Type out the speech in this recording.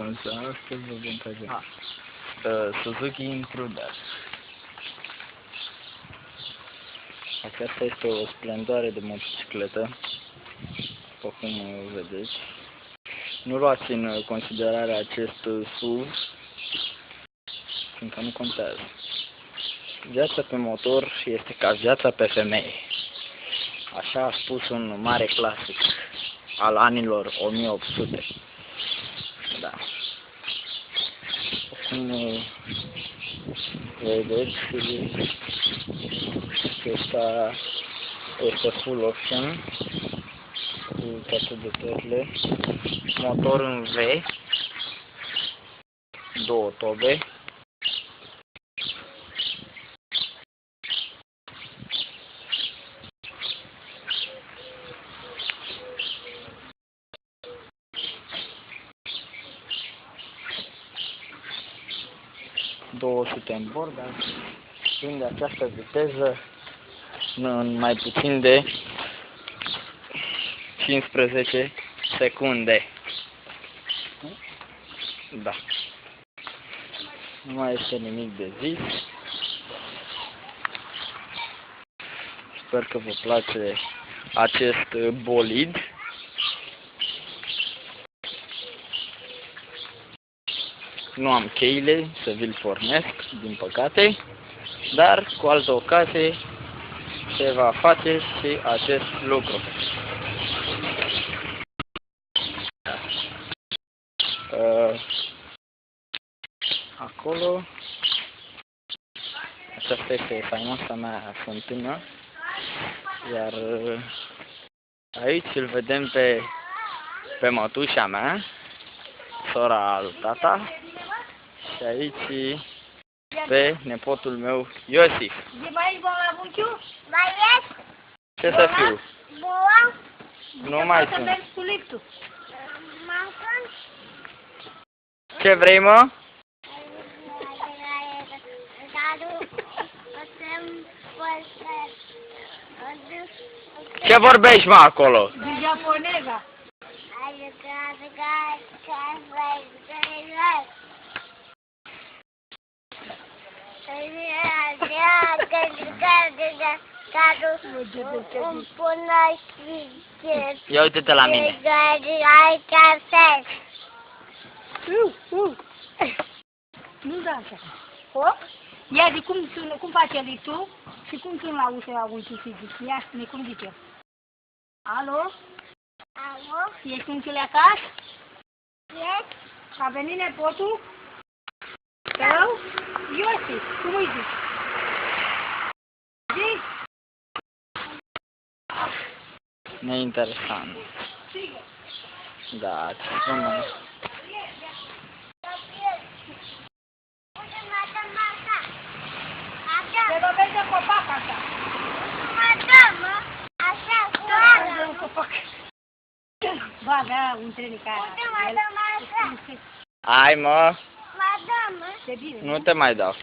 Însă astăzi vă vom trage Suzuki Intruder. Aceasta este o splendoare de motocicletă, după cum vedeți. Nu luați în considerare acest SUV, fiindcă nu contează. Viața pe motor este ca viața pe femeie. Așa a spus un mare clasic al anilor 1800. Da. Cum vedeți, acesta este full option cu toate detaliile. Motor în V, două tobe. În bord, dar prinde această viteză în mai puțin de 15 secunde. Da. Nu mai este nimic de zis. Sper că vă place acest bolid. Nu am cheile să vi-l pornesc, din păcate, dar cu altă ocazie se va face și acest lucru. Acolo, aceasta este faimoasa mea fântână, iar aici îl vedem pe mătușa mea, sora lui tata, și aici pe nepotul meu, Iosif. Ce să fiu? Nu mai sunt. Ce vrei, mă? Ce vorbești, mă, acolo? Din japoneza. Ia uite-te la mine. Nu da așa. O? Ia de cum face litul și cum sun la ușa la fizic. Ia spune cum zice. Alo? Alo? Ești unchiule acasă? Ești? A venit nepotul? Tău? Iosif, cum îi zici? Zici? Neinteresant. Da, ce spune? Se lovește copac așa. Așa, un copac. Ba, da, un trenic aia. Hai, mă. De bine. Nu te mai dau.